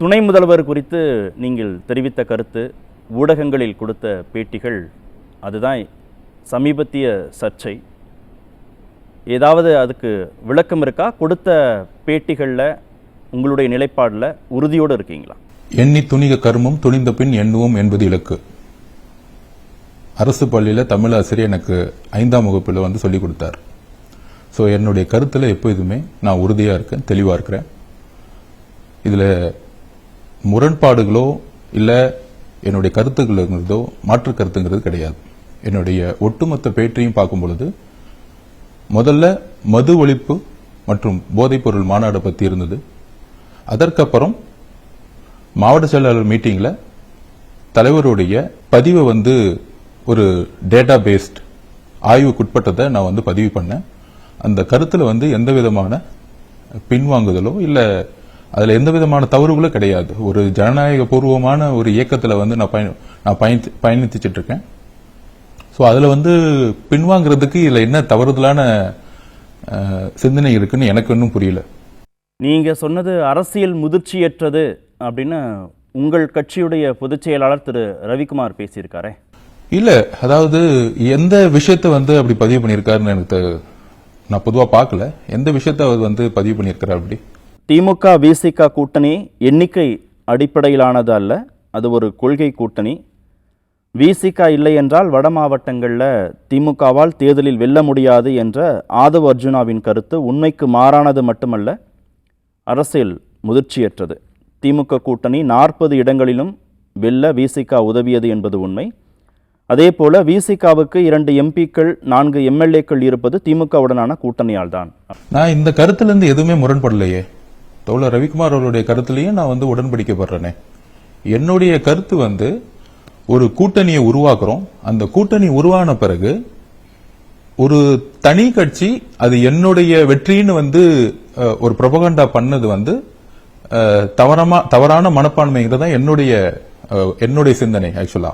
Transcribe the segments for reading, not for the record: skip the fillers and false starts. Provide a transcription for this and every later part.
துணை முதல்வர் குறித்து நீங்கள் தெரிவித்த கருத்து, ஊடகங்களில் கொடுத்த பேட்டிகள், அதுதான் சமீபத்திய சர்ச்சை. ஏதாவது அதுக்கு விளக்கம் இருக்கா? கொடுத்த பேட்டிகளில் உங்களுடைய நிலைப்பாடில் உறுதியோடு இருக்கீங்களா? எண்ணி துணிக கர்மம் துணிந்த பின் எண்ணுவோம் என்பது இலக்கு. அரசு பள்ளியில் தமிழ் ஆசிரியர் எனக்கு 5ஆம் வகுப்பில் வந்து சொல்லிக் கொடுத்தார். ஸோ என்னுடைய கருத்தில் எப்போதுமே நான் உறுதியாக இருக்கேன், தெளிவாக இருக்கிறேன். இதில் முரண்பாடுகளோ இல்லை என்னுடைய கருத்துக்களுங்கிறதோ மாற்று கருத்துங்கிறது கிடையாது. என்னுடைய ஒட்டுமொத்த பேற்றையும் பார்க்கும் பொழுது முதல்ல மது ஒழிப்பு மற்றும் போதைப்பொருள் மாநாடு பற்றி இருந்தது. அதற்கப்புறம் மாவட்ட செயலாளர் மீட்டிங்கில் தலைவருடைய பதிவை வந்து ஒரு டேட்டா பேஸ்ட் ஆய்வுக்குட்பட்டதை நான் வந்து பதிவு பண்ணேன். அந்த கருத்தில் வந்து எந்த விதமான பின்வாங்குதலோ இல்லை அதில் எந்த விதமான தவறுகளோ கிடையாது. ஒரு ஜனநாயக பூர்வமான ஒரு இயக்கத்தில் வந்து நான் பயணிச்சுட்டு இருக்கேன். ஸோ அதில் வந்து பின்வாங்கிறதுக்கு இதில் என்ன தவறுதலான சிந்தனை இருக்குன்னு எனக்கு இன்னும் புரியல. நீங்கள் சொன்னது அரசியல் முதிர்ச்சியற்றது அப்படின்னு உங்கள் கட்சியுடைய பொதுச் செயலாளர் திரு ரவிக்குமார் பேசியிருக்காரே. இல்லை, அதாவது எந்த விஷயத்தை வந்து அப்படி பதிவு பண்ணியிருக்காருன்னு எனக்கு நான் பொதுவாக பார்க்கல. எந்த விஷயத்தை அவர் வந்து பதிவு பண்ணியிருக்கிறார் அப்படி? திமுக விசிக கூட்டணி எண்ணிக்கை அடிப்படையிலானது அல்ல, அது ஒரு கொள்கை கூட்டணி. விசிக இல்லை என்றால் வட மாவட்டங்களில் திமுகவால் தேர்தலில் வெல்ல முடியாது என்ற ஆதவ் அர்ஜுனாவின் கருத்து உண்மைக்கு மாறானது மட்டுமல்ல, அரசியல் முதிர்ச்சியற்றது. திமுக கூட்டணி 40 இடங்களிலும் வெல்ல விசிக உதவியது என்பது உண்மை. அதே போல விசிகாவுக்கு 2 எம்பிக்கள் 4 எம்எல்ஏக்கள் இருப்பது திமுகவுடனான கூட்டணியால் தான். நான் இந்த கருத்திலிருந்து எதுவுமே முரண்படலையே. தோழர் ரவிக்குமார் அவருடைய கருத்துலையும் நான் வந்து உடன்படிக்கப்படுறேனே. என்னுடைய கருத்து வந்து ஒரு கூட்டணியை உருவாக்குறோம். அந்த கூட்டணி உருவான பிறகு ஒரு தனி கட்சி அது என்னுடைய வெற்றின்னு வந்து ஒரு புரோபகண்டா பண்ணது வந்து தவறான மனப்பான்மைங்கிறதா என்னுடைய சிந்தனை. ஆக்சுவலா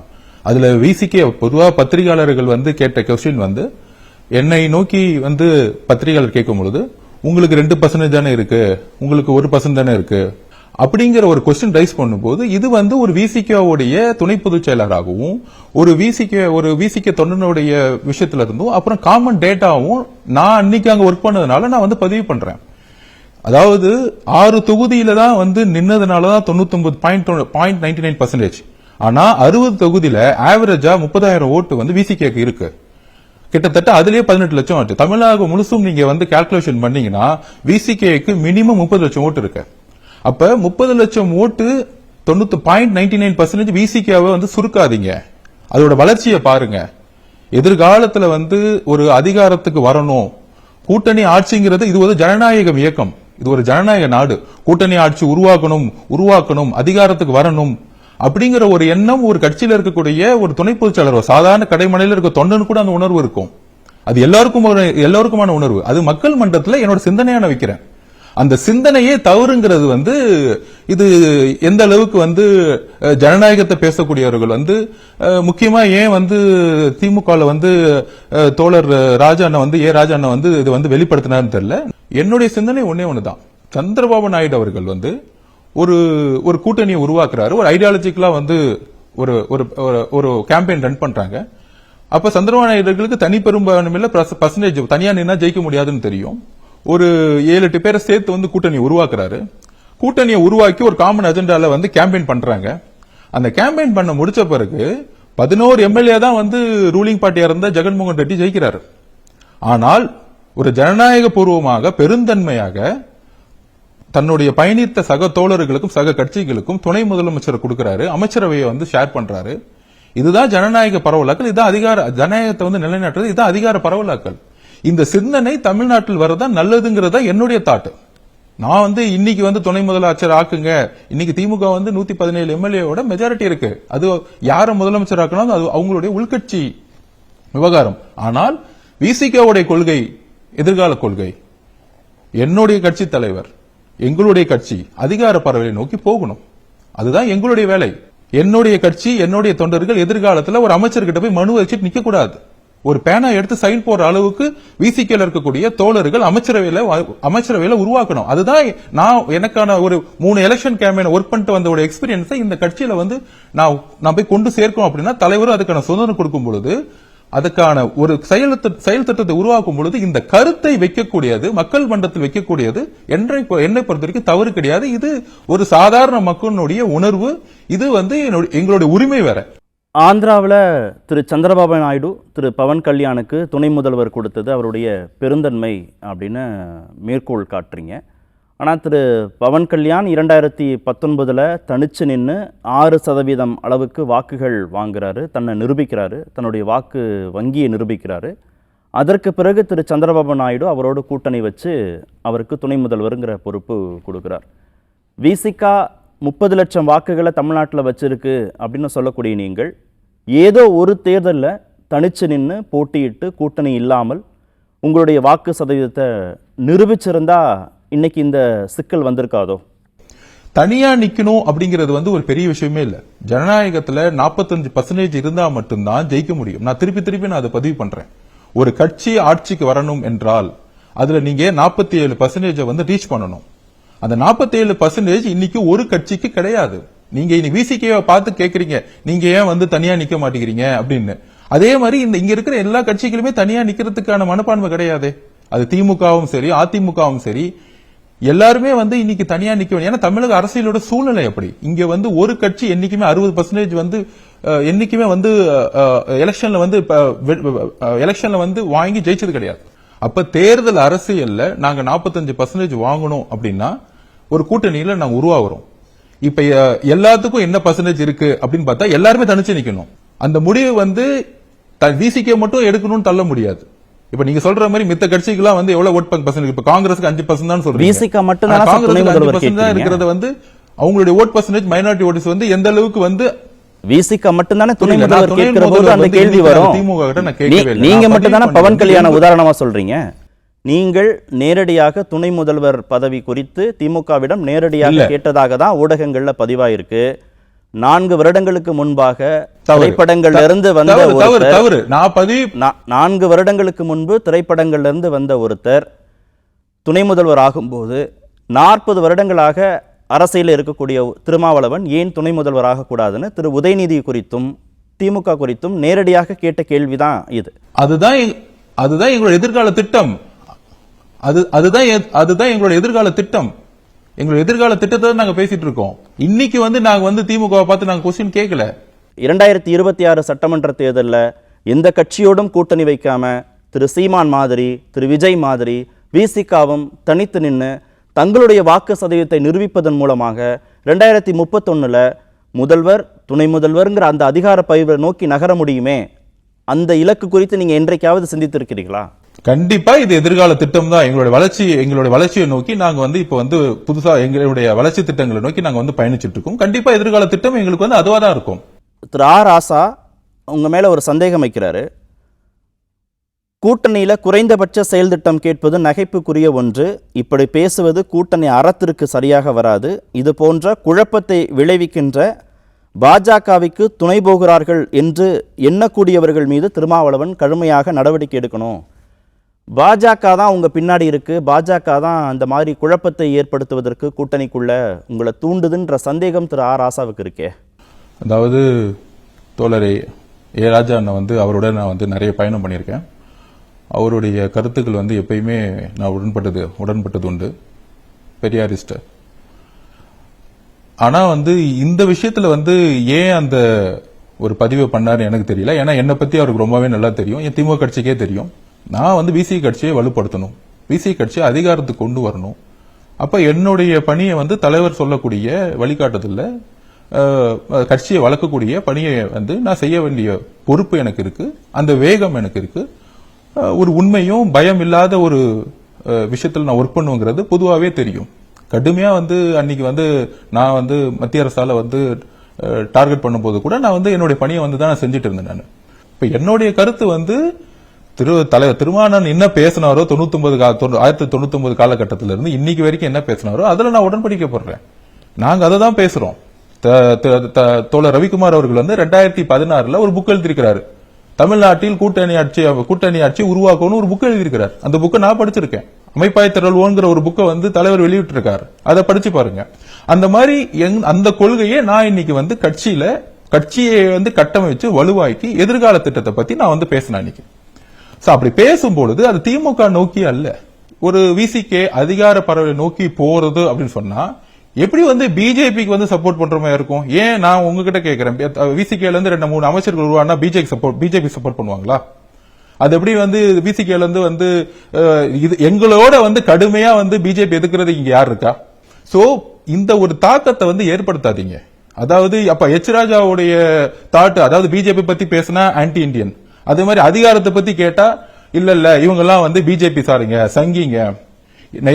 அதுல விசிகே பொதுவாக பத்திரிகையாளர்கள் வந்து கேட்ட கொஸ்டின் வந்து என்னை நோக்கி வந்து பத்திரிகையாளர் கேட்கும் பொழுது உங்களுக்கு 2% தானே இருக்கு, உங்களுக்கு 1% தானே இருக்கு அப்படிங்கிற ஒரு கொஸ்டின் ரைஸ் பண்ணும்போது இது வந்து ஒரு விசிகேவுடைய துணை பொதுச் செயலராகவும் ஒரு விசிகே தொண்டனுடைய விஷயத்துல இருந்தும் அப்புறம் காமன் டேட்டாவும் நான் அன்னைக்கு அங்க ஒர்க் பண்ணதுனால நான் வந்து பதிவு பண்றேன். அதாவது 6 தொகுதியில தான் வந்து நின்னதுனாலதான் 99.99%. ஆனா 60 தொகுதியில ஆவரேஜா 30,000 ஓட்டு வந்து விசிகேக்கு இருக்கு. கிட்டத்தட்ட அதுலயே 18 லட்சம் ஓட்டு. தமிழகம் முழுசும் நீங்க வந்து கால்குலேஷன் பண்ணீங்கன்னா விசிகேக்கு மினிமம் 30 லட்சம் ஓட்டு இருக்கு. அப்ப 30 லட்சம் ஓட்டு 90.99% விசிகேவை வந்து சுருக்காதீங்க. அதோட வளர்ச்சியை பாருங்க. எதிர்காலத்துல வந்து ஒரு அதிகாரத்துக்கு வரணும், கூட்டணி ஆட்சிங்கிறது இது ஒரு ஜனநாயக இயக்கம், இது ஒரு ஜனநாயக நாடு. கூட்டணி ஆட்சி உருவாக்கணும், அதிகாரத்துக்கு வரணும் அப்படிங்கிற ஒரு எண்ணம் ஒரு கட்சியில இருக்கக்கூடிய ஒரு துணை பொதுச்செயலர், சாதாரண கடைமனையில் இருக்க தொண்டன் கூட அந்த உணர்வு இருக்கும். அது எல்லாருக்குமான உணர்வு. அது மக்கள் மன்றத்தில் என்னோட சிந்தனையான வைக்கிறேன். அந்த சிந்தனையே தவறுங்கிறது வந்து இது எந்த அளவுக்கு வந்து ஜனநாயகத்தை பேசக்கூடியவர்கள் வந்து முக்கியமா ஏன் வந்து திமுக வந்து தோழர் ராஜா அண்ணா வந்து ராஜா அண்ணா வந்து இது வந்து வெளிப்படுத்தினார்னு தெரியல. என்னுடைய சிந்தனை ஒண்ணுதான். சந்திரபாபு நாயுடு அவர்கள் வந்து ஒரு கூட்டணியை உருவாக்குறாரு, ஒரு ஐடியாலஜிக்கலா வந்து ஒரு கேம்பெயின் ரன் பண்றாங்க. அப்ப சந்திரபாபு நாயுடுகளுக்கு தனி பெரும்பான்மையில பர்சன்டேஜ் தனியா நின்னா ஜெயிக்க முடியாதுன்னு தெரியும். ஒரு 7-8 பேரை சேர்த்து வந்து கூட்டணி உருவாக்குறாரு. கூட்டணியை உருவாக்கி ஒரு காமன் அஜெண்டால வந்து கேம்பெயின் பண்றாங்க. அந்த கேம்பெயின் பண்ண முடிச்ச பிறகு 11 எம்எல்ஏ தான் வந்து ரூலிங் பார்ட்டியா இருந்த ஜெகன்மோகன் ரெட்டி ஜெயிக்கிறாரு. ஆனால் ஒரு ஜனநாயக பூர்வமாக பெருந்தன்மையாக தன்னுடைய பயணித்த சக தோழர்களுக்கும் சக கட்சிகளுக்கும் துணை முதலமைச்சர் கொடுக்கிறாரு, அமைச்சரவையை வந்து ஷேர் பண்றாரு. இதுதான் ஜனநாயக பரவலாக்கல், இதுதான் அதிகார ஜனநாயகத்தை வந்து நிலைநாட்டுறது, இதுதான் அதிகார பரவலாக்கல். இந்த சிந்தனை தமிழ்நாட்டில் வரதான் நல்லதுங்கிறதா என்னுடைய தாட்டு. நான் வந்து இன்னைக்கு வந்து துணை முதலமைச்சர் ஆக்குங்க, இன்னைக்கு திமுக வந்து 117 எம்எல்ஏவோட மெஜாரிட்டி இருக்கு, அது யார முதலமைச்சர் ஆக்கணும் அது அவங்களுடைய உள்கட்சி விவகாரம். ஆனால் விசிகேவுடைய கொள்கை எதிர்கால கொள்கை. என்னுடைய கட்சி தலைவர், எங்களுடைய கட்சி அதிகார பரவலை நோக்கி போகணும். அதுதான் எங்களுடைய வேலை. என்னுடைய கட்சி, என்னுடைய தொண்டர்கள் எதிர்காலத்தில் ஒரு அமைச்சர்கிட்ட போய் மனு வச்சுட்டு நிக்க கூடாது. ஒரு பேனா எடுத்து சைன் போடுற அளவுக்கு விசிகேல இருக்கக்கூடிய தோழர்கள் அமைச்சரவையில உருவாக்கணும். அதுதான் எனக்கான ஒரு 3 எலெக்ஷன் கேம்பெயின் ஒர்க் பண்ணிட்டு வந்த ஒரு எக்ஸ்பீரியன்ஸை இந்த கட்சியில நான் போய் கொண்டு சேர்க்கணும் அப்படின்னா தலைவரும் அதுக்கான சுதந்திரம் கொடுக்கும் பொழுது, அதுக்கான ஒரு செயல் திட்டத்தை உருவாக்கும் பொழுது இந்த கருத்தை வைக்கக்கூடியது, மக்கள் மன்றத்தில் வைக்கக்கூடியது என்னை பொறுத்த வரைக்கும் தவறு கிடையாது. இது ஒரு சாதாரண மக்களுடைய உணர்வு. இது எங்களுடைய உரிமை வேற. ஆந்திராவில் திரு சந்திரபாபு நாயுடு திரு பவன் கல்யாணுக்கு துணை முதல்வர் கொடுத்தது அவருடைய பெருந்தன்மை அப்படின்னு மேற்கோள் காட்டுறீங்க. ஆனால் திரு பவன் கல்யாண் 2019 தனிச்சு நின்று 6% அளவுக்கு வாக்குகள் வாங்குறாரு, தன்னை நிரூபிக்கிறாரு, தன்னுடைய வாக்கு வங்கியை நிரூபிக்கிறாரு. அதற்கு பிறகு திரு சந்திரபாபு நாயுடு அவரோடு கூட்டணி வச்சு அவருக்கு துணை முதல்வருங்கிற பொறுப்பு கொடுக்குறார். விசிகா 30 லட்சம் வாக்குகளை தமிழ்நாட்டில் வச்சிருக்கு அப்படின்னு சொல்லக்கூடிய நீங்கள் ஏதோ ஒரு தேர்தலில் தனிச்சு நின்று போட்டியிட்டு கூட்டணி இல்லாமல் உங்களுடைய வாக்கு சதவீதத்தை நிரூபிச்சிருந்தா இன்னைக்கு இந்த சிக்கல் வந்திருக்காதோ? தனியா நிக்கணும் அப்படிங்கிறது ஒரு பெரிய விஷயமே இல்ல. ஜனநாயகத்துல 45% இருந்தா மட்டும்தான் ஜெயிக்க முடியும். நான் திருப்பி நான் அதை பதிவு பண்றேன். ஒரு கட்சி ஆட்சிக்கு வரணும் என்றால் அதுல நீங்க 47% ரீச் பண்ணணும். அந்த 47% இன்னைக்கு ஒரு கட்சிக்கு கிடையாது. நீங்க இன்னைக்கு விசிகேவை பார்த்து கேக்குறீங்க, நீங்க ஏன் தனியா நிக்க மாட்டேங்கிறீங்க அப்படின்னு. அதே மாதிரி இங்க இருக்கிற எல்லா கட்சிகளுமே தனியா நிக்கிறதுக்கான மனப்பான்மை கிடையாது. அது திமுகவும் சரி, அதிமுகவும் சரி, எல்லாருமே இன்னைக்கு தனியா நிக்க வேண்டிய. ஏன்னா தமிழக அரசியலோட சூழ்நிலை அப்படி. இங்க ஒரு கட்சி என்னைக்குமே 60% என்னைக்குமே எலெக்ஷன்ல வாங்கி ஜெயிச்சது கிடையாது. அப்ப தேர்தல் அரசியல்ல நாங்க 45% வாங்கணும் அப்படின்னா ஒரு கூட்டணியில நாங்க உருவாகிறோம். இப்ப எல்லாத்துக்கும் என்ன பர்சன்டேஜ் இருக்கு அப்படின்னு பார்த்தா எல்லாருமே தனிச்சு நிக்கணும். அந்த முடிவு விசிகே மட்டும் எடுக்கணும்னு தள்ள முடியாது. இப்ப நீங்க சொல்ற மாதிரி மித்த கட்சிகள்லாம் எவ்வளவு ஓட் பர்சன்டேஜ், இப்ப காங்கிரஸுக்கு 5% தான் சொல்றீங்க. விசிகா மட்டும் காங்கிரஸுக்கு 5% தான் இருக்கிறது. அவங்களுடைய ஓட் பர்சன்டேஜ் மைனாரிட்டி ஓட்ஸ் எந்த அளவுக்கு விசிகா மட்டும் தானே துணை முதல்வர் கேட்கிற போது அந்த கேள்வி வரும். நீங்க மட்டும் தானே பவன் கல்யாண உதாரணமா சொல்றீங்க. நீங்கள் நேரடியாக துணை முதல்வர் பதவி குறித்து திமுகவிடம் நேரடியாக கேட்டதாக தான் ஊடகங்கள்ல பதிவாயிருக்கு. 4 வருடங்களுக்கு முன்பாக திரைப்படங்கள்ல இருந்து வந்த 4 வருடங்களுக்கு முன்பு திரைப்படங்கள்ல இருந்து வந்த ஒருத்தர் துணை முதல்வர் ஆகும்போது 40 வருடங்களாக அரசியலில் இருக்கக்கூடிய திருமாவளவன் ஏன் துணை முதல்வராக கூடாதுன்னு திரு உதயநிதி குறித்தும் திமுக குறித்தும் நேரடியாக கேட்ட கேள்விதான் இது. அதுதான் எங்களோட எதிர்கால திட்டம். அதுதான் எங்களோட எதிர்கால திட்டம். எங்களோட எதிர்கால திட்டத்தை நாங்க பேசிட்டு இருக்கோம். இன்னைக்கு நாங்க திமுக பார்த்து நாங்க கொஸ்டின் கேட்கல. 2026 சட்டமன்ற தேர்தலில் எந்த கட்சியோடும் கூட்டணி வைக்காம திரு சீமான் மாதிரி, திரு விஜய் மாதிரி விசிகாவும் தனித்து நின்று தங்களுடைய வாக்கு சதவீதத்தை நிரூபிப்பதன் மூலமாக 2031 முதல்வர் துணை முதல்வர்ங்கிற அந்த அதிகார பயிரை நோக்கி நகர முடியுமே. அந்த இலக்கு குறித்து நீங்க என்றைக்காவது சிந்தித்திருக்கிறீர்களா? கண்டிப்பா இது எதிர்கால திட்டம் தான். எங்களுடைய வளர்ச்சியை நோக்கி நாங்க இப்ப புதுசா எங்களுடைய வளர்ச்சி திட்டங்களை நோக்கி நாங்க பயணிச்சுட்டு இருக்கோம். கண்டிப்பா எதிர்கால திட்டம் எங்களுக்கு அதுவா தான் இருக்கும். திரு ராசா உங்க மேல ஒரு சந்தேகம் வைக்கிறாரு. கூட்டணியில குறைந்தபட்ச செயல் திட்டம் கேட்பது நகைப்புக்குரிய ஒன்று. இப்படி பேசுவது கூட்டணி அறத்திற்கு சரியாக வராது. இது போன்ற குழப்பத்தை விளைவிக்கின்ற பாஜகவிற்கு துணை போகிறார்கள் என்று எண்ணக்கூடியவர்கள் மீது திருமாவளவன் கடுமையாக நடவடிக்கை எடுக்கணும். பாஜக தான் உங்க பின்னாடி இருக்கு, பாஜக தான் அந்த மாதிரி குழப்பத்தை ஏற்படுத்துவதற்கு கூட்டணிக்குள்ள உங்களை தூண்டுதுன்ற சந்தேகம் திரு ராசாவுக்கு இருக்கே. அதாவது தோழரே ராஜா அண்ணன் அவருடன் நான் நிறைய பயணம் பண்ணியிருக்கேன். அவருடைய கருத்துக்கள் எப்பயுமே நான் உடன்பட்டது உண்டு. பெரியாரிஸ்ட். ஆனா இந்த விஷயத்துல ஏன் அந்த ஒரு பதிவை பண்ணாரு எனக்கு தெரியல. ஏன்னா என்னை பத்தி அவருக்கு ரொம்பவே நல்லா தெரியும், என் திமுக கட்சிக்கே தெரியும். நான் விசி கட்சியை வலுப்படுத்தணும், விசி கட்சியை அதிகாரத்துக்கு கொண்டு வரணும். அப்ப என்னுடைய பணியை தலைவர் சொல்லக்கூடிய வழிகாட்டுதல்ல கட்சியை வளர்க்கக்கூடிய பணியை நான் செய்ய வேண்டிய பொறுப்பு எனக்கு இருக்கு. அந்த வேகம் எனக்கு இருக்கு. ஒரு உண்மையும் பயம் இல்லாத ஒரு விஷயத்துல நான் ஒர்க் பண்ணுங்கிறது பொதுவாகவே தெரியும். கடுமையா அன்னைக்கு நான் மத்திய அரசால டார்கெட் பண்ணும்போது கூட நான் என்னுடைய பணியை தான் நான் செஞ்சுட்டு இருந்தேன். நான் இப்ப என்னுடைய கருத்து தலைவர் திருமாவளவன் என்ன பேசினாரோ 1999 காலகட்டத்தில இருந்து இன்னைக்கு வரைக்கும் என்ன பேசினாரோ அதுல நான் உடன்படிக்கை போடுறேன். நாங்க அதை தான் பேசுறோம். தோழர் ரவிக்குமார் அவர்கள் 2016 ஒரு புக் எழுதியிருக்கிறாரு. தமிழ்நாட்டில் கூட்டணி ஆட்சி உருவாக்கணும் ஒரு புக் எழுதியிருக்கிறார். அந்த புக்கை நான் படிச்சிருக்கேன். அமைப்பாய் திரள்வோங்கிற ஒரு புக்கை வந்து தலைவர் வெளியிட்டு இருக்காரு. அதை படிச்சு பாருங்க. அந்த மாதிரி அந்த கொள்கையை நான் இன்னைக்கு வந்து கட்சியை வந்து கட்டமைச்சு வலுவாக்கி எதிர்கால திட்டத்தை பத்தி நான் வந்து பேசினேன் இன்னைக்கு. அப்படி பேசும்பொழுது அது திமுக நோக்கி அல்ல, ஒரு விசிகே அதிகார பரவலை நோக்கி போறது அப்படின்னு சொன்னா எப்படி வந்து பிஜேபிக்கு வந்து சப்போர்ட் பண்ற மாதிரி இருக்கும்? ஏன் நான் உங்ககிட்ட கேட்கிறேன், விசிகேல இருந்து 2-3 அமைச்சர்கள் உருவானா பிஜேபி சப்போர்ட் பண்ணுவாங்களா? அது எப்படி வந்து விசிகேல இருந்து வந்து இது எங்களோட வந்து கடுமையா வந்து பிஜேபி எதுக்குறது இங்க யார் இருக்கா? சோ இந்த ஒரு தாக்கத்தை வந்து ஏற்படுத்தாதீங்க. அதாவது அப்ப எச் ராஜாவுடைய தாட், அதாவது பிஜேபி பத்தி பேசினா ஆன்டி இந்தியன், அதே மாதிரி அதிகாரத்தை பத்தி கேட்டா இல்ல இவங்க எல்லாம் வந்து பிஜேபி சாருங்க சங்கிங்க.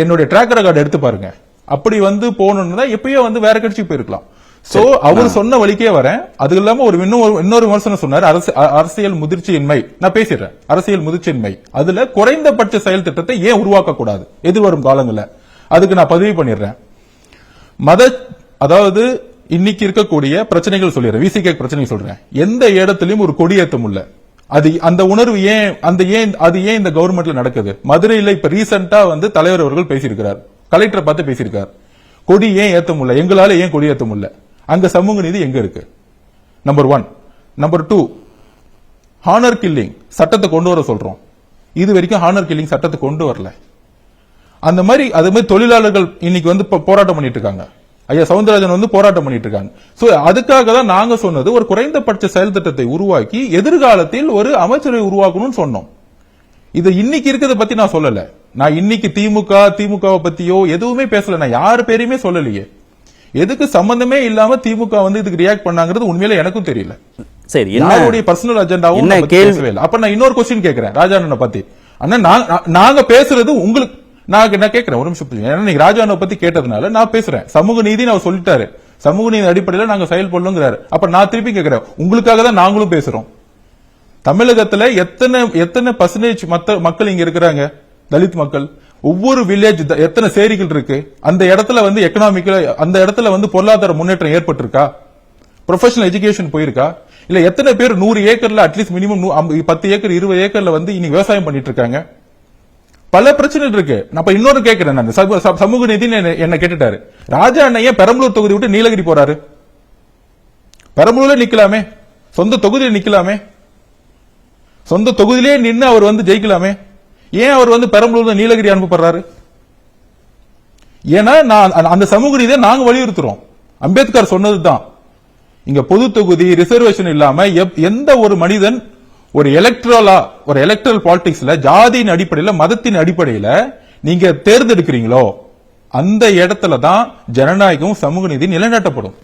என்னுடைய ட்ராக் ரெக்கார்டு எடுத்து பாருங்க. அப்படி வந்து போகணும்னா எப்பயோ வந்து வேற கட்சிக்கு போயிருக்கலாம். சோ அவர் சொன்ன வழிக்கே வரேன். அது இல்லாம இன்னொரு விமர்சனம் சொன்னார், அரசியல் முதிர்ச்சியின்மை. நான் பேசிடுறேன், அரசியல் முதிர்ச்சியின்மை. அதுல குறைந்தபட்ச செயல் திட்டத்தை ஏன் உருவாக்க கூடாது எதிர்வரும் காலங்களில், அதுக்கு நான் பதிவு பண்ணிடுறேன். அதாவது இன்னைக்கு இருக்கக்கூடிய பிரச்சனைகள் சொல்லிடுறேன், விசிகே பிரச்சனை சொல்றேன். எந்த இடத்திலும் ஒரு கொடியேற்றம் இல்ல. அது அந்த உணர்வு ஏன் இந்த கவர்மெண்ட்ல நடக்குது? மதுரையில இப்ப ரீசெண்டா வந்து தலைவர் அவர்கள் பேசியிருக்கிறார், கலெக்டரை பார்த்து பேசியிருக்கார். கொடி ஏன் ஏத்த முடியல, எங்களால ஏன் கொடி ஏத்த முடியல? அங்க சமூக நீதி எங்க இருக்கு? நம்பர் 1. நம்பர் 2, ஹானர் கில்லிங் சட்டத்தை கொண்டு வர சொல்றோம். இது வரைக்கும் ஹானர் கில்லிங் சட்டத்தை கொண்டு வரல. அந்த மாதிரி தொழிலாளர்கள் இன்னைக்கு வந்து போராட்டம் பண்ணிட்டு இருக்காங்க. ஐயா சவுந்தரராஜன் வந்து போராட்டம் பண்ணிட்டு இருக்காங்க. சோ அதுக்காக தான் நாங்க சொன்னது ஒரு குறைந்தபட்ச செயல் திட்டத்தை உருவாக்கி எதிர்காலத்தில் ஒரு அமைச்சரை உருவாக்கணும்னு சொன்னோம். இது இன்னைக்கு இருக்கிறத பத்தி நான் சொல்லல. நான் இன்னைக்கு திமுகவை பத்தியோ எதுவுமே பேசல. நான் யாரு பேரையுமே சொல்லலையே. எதுக்கு சம்பந்தமே இல்லாம திமுக வந்து இதுக்கு ரியாக்ட் பண்ணாங்கிறது உண்மையில எனக்கும் தெரியல. சரி, யாருடைய பர்சனல் அஜெண்டாவும் பேசவே இல்லை. அப்ப நான் இன்னொரு கொஸ்டின் கேட்கிறேன் ராஜாண்ணனை பத்தி. அண்ணா நாங்க பேசுறது உங்களுக்கு நான் கேட்கிறேன், ஒரு நிமிஷம். ஏன்னா நீங்க ராஜாண்ணனை பத்தி கேட்டதுனால நான் பேசுறேன். சமூக நீதி அவர் சொல்லிட்டாரு, சமூக நீதி அடிப்படையில் நாங்க செயல்படணுங்கிறாரு. அப்ப நான் திருப்பி கேட்கிறேன், உங்களுக்காக தான் நாங்களும் பேசுறோம். தமிழகத்துல எத்தனை பர்சன்டேஜ் மக்கள் இங்க இருக்கிறாங்க, தலித் மக்கள். ஒவ்வொரு வில்லேஜ் எத்தனை சேரிகள் இருக்கு, அந்த இடத்துல வந்து எக்கனாமிக்கல அந்த இடத்துல வந்து பொருளாதார முன்னேற்றம் ஏற்பட்டிருக்கா? ப்ரொஃபஷனல் எஜுகேஷன் போயிருக்கா? இல்ல எத்தனை பேர் 100 ஏக்கர்ல அட்லீஸ்ட் மினிமம் 10 ஏக்கர் 20 ஏக்கர்ல வந்து இன்னைக்கு விவசாயம் பண்ணிட்டு இருக்காங்க? பல பிரச்சனைகள் இருக்கு. நான் இன்னொரு கேட்கிறேன், நான் சமூக நீதி என்ன கேட்டுட்டாரு. ராஜா அண்ணன் பெரம்பலூர் தொகுதி விட்டு நீலகிரி போறாரு? பெரம்பலூர்ல நிக்கலாமே, சொந்த தொகுதியில் நிக்கலாமே, சொந்த தொகுதியிலே நின்று அவர் வந்து ஜெயிக்கலாமே. ஏன் அவர் வந்து பெரம்பலூர்ல நீலகிரி அனுப்பப்படுறாரு? ஏன்னா அந்த சமூக நீதியை நாங்க வலியுறுத்துறோம். அம்பேத்கர் சொன்னதுதான், இங்க பொது தொகுதி ரிசர்வேஷன் இல்லாம எந்த ஒரு மனிதன் ஒரு எலக்ட்ரல் பாலிடிக்ஸ்ல ஜாதியின் அடிப்படையில் மதத்தின் அடிப்படையில் நீங்க தேர்ந்தெடுக்கிறீங்களோ அந்த இடத்துல தான் ஜனநாயகம் சமூக நீதி நிலைநாட்டப்படும்.